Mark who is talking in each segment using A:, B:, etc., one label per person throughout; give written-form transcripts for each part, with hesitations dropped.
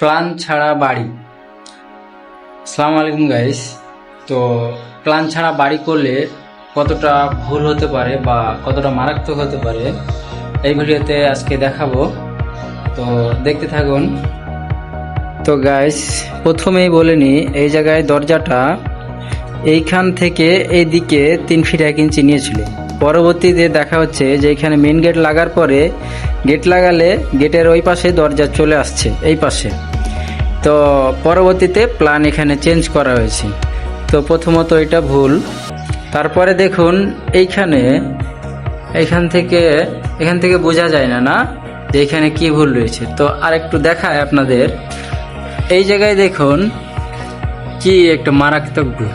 A: Plan ছাড়া বাড়ি। আসসালামু আলাইকুম গাইস। তো প্ল্যান ছাড়া বাড়ি করলে কতটা ভুল হতে পারে বা কতটা মারাত্মক হতে পারে এই ভিডিওতে আজকে দেখাবো, তো দেখতে থাকুন। তো গাইস, প্রথমেই বলে নিই, এই জায়গায় দরজাটা এইখান থেকে এইদিকে 3 ফিট 1 ইঞ্চি নিয়েছিল। পরবর্তীতে দেখা হচ্ছে যে এখানে মেন গেট লাগার পরে গেট লাগালে গেটের ওই পাশে দরজা চলে আসছে এই পাশে। তো পরবর্তীতে প্ল্যান এখানে চেঞ্জ করা হয়েছে। তো প্রথমত এটা ভুল। তারপরে দেখুন এখান থেকে বোঝা যায় না যে এখানে কি ভুল রয়েছে। তো আর একটু দেখায় আপনাদের। এই জায়গায় দেখুন কি একটা মারাত্মক ভুল।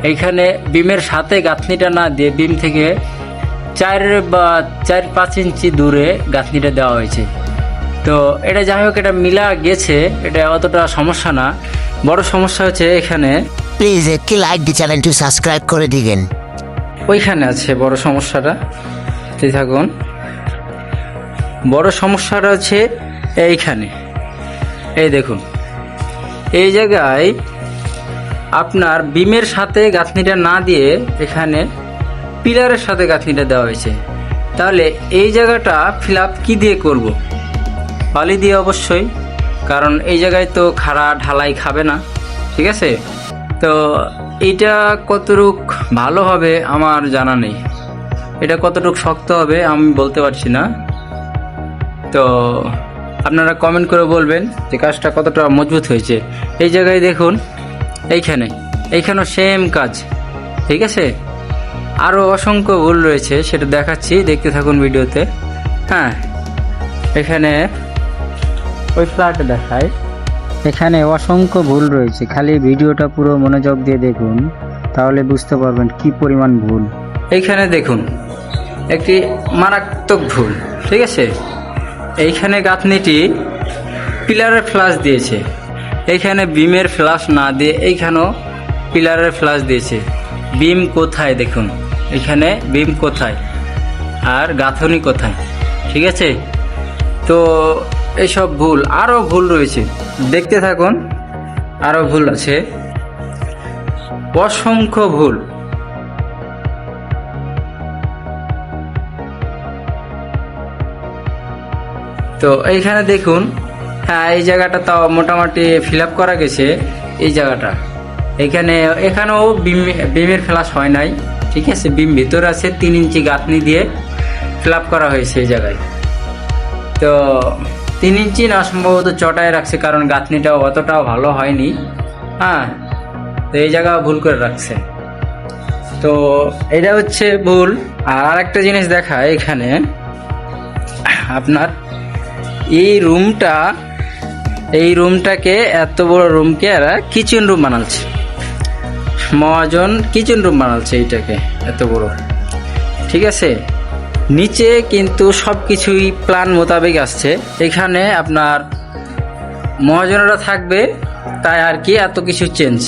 A: এইখানে বিমের সাথে গাঁথনিটা না দিয়ে বিম থেকে 4-5 ইঞ্চি দূরে গাঁথনিটা দেওয়া হয়েছে। তো এটা যাই হোক, এটা মিলা গেছে, এটা অতটা সমস্যা না। বড় সমস্যা হচ্ছে এখানে,
B: প্লিজ একটি লাইক দিয়ে চ্যানেলটি সাবস্ক্রাইব করে দিবেন।
A: ওইখানে আছে বড় সমস্যাটা। ঠিক থাকুন। বড় সমস্যাটা হচ্ছে এইখানে। এই দেখুন, এই জায়গায় আপনার বিমের সাথে গাঁথনিটা না দিয়ে এখানে পিলারের সাথে গাঁথনিটা দেওয়া হয়েছে। তাহলে এই জায়গাটা ফিল আপ কী দিয়ে করব? বালি দিয়ে অবশ্যই, কারণ এই জায়গায় তো খাড়া ঢালাই খাবে না। ঠিক আছে, তো এইটা কতটুক ভালো হবে আমার জানা নেই, এটা কতটুক শক্ত হবে আমি বলতে পারছি না। তো আপনারা কমেন্ট করে বলবেন যে কাজটা কতটা মজবুত হয়েছে। এই জায়গায় দেখুন, এইখানেও সেম কাজ। ঠিক আছে, আরও অসংখ্য ভুল রয়েছে, সেটা দেখাচ্ছি, দেখতে থাকুন ভিডিওতে। হ্যাঁ, এখানে ওই ফ্ল্যাটে দেখায়, এখানে অসংখ্য ভুল রয়েছে। খালি ভিডিওটা পুরো মনোযোগ দিয়ে দেখুন, তাহলে বুঝতে পারবেন কি পরিমাণ ভুল। এইখানে দেখুন একটি মারাত্মক ভুল। ঠিক আছে, এইখানে গাঁথনিটি পিলারের ফ্লাশ দিয়েছে, এইখানে বিমের ফ্লাশ না দিয়ে এইখানেও পিলারের ফ্লাশ দিয়েছে। বিম কোথায় দেখুন, এখানে বিম কোথায় আর গাঁথনি কোথায়? ঠিক আছে, তো এইসব ভুল, আরও ভুল রয়েছে, দেখতে থাকুন। আরও ভুল আছে, অসংখ্য ভুল। তো এইখানে দেখুন, হ্যাঁ, এই জায়গাটা তাও মোটামুটি ফিল আপ করা গেছে। এই জায়গাটা এখানেও বিমের ফ্লাশ হয় নাই। ঠিক আছে, বিম ভিতরে আছে, 3 ইঞ্চি গাঁথনি দিয়ে ফিল আপ করা হয়েছে এই জায়গায়। তো 3 ইঞ্চি না, সম্ভবত চটায় রাখছে, কারণ গাঁথনিটাও অতটাও ভালো হয়নি। হ্যাঁ, তো এই জায়গা ভুল করে রাখছে। তো এটা হচ্ছে ভুল। আর একটা জিনিস দেখায়, এখানে আপনার এই রুমটাকে, এত বড় রুমকে এরা কিচেন রুম বানাচ্ছে, মহাজন কিচেন রুম বানাচ্ছে এইটাকে এত বড়। ঠিক আছে, নিচে কিন্তু সব কিছুই প্ল্যান মোতাবেক আসছে। এখানে আপনার মহাজনেরা থাকবে, তাই আর কি এত কিছু চেঞ্জ।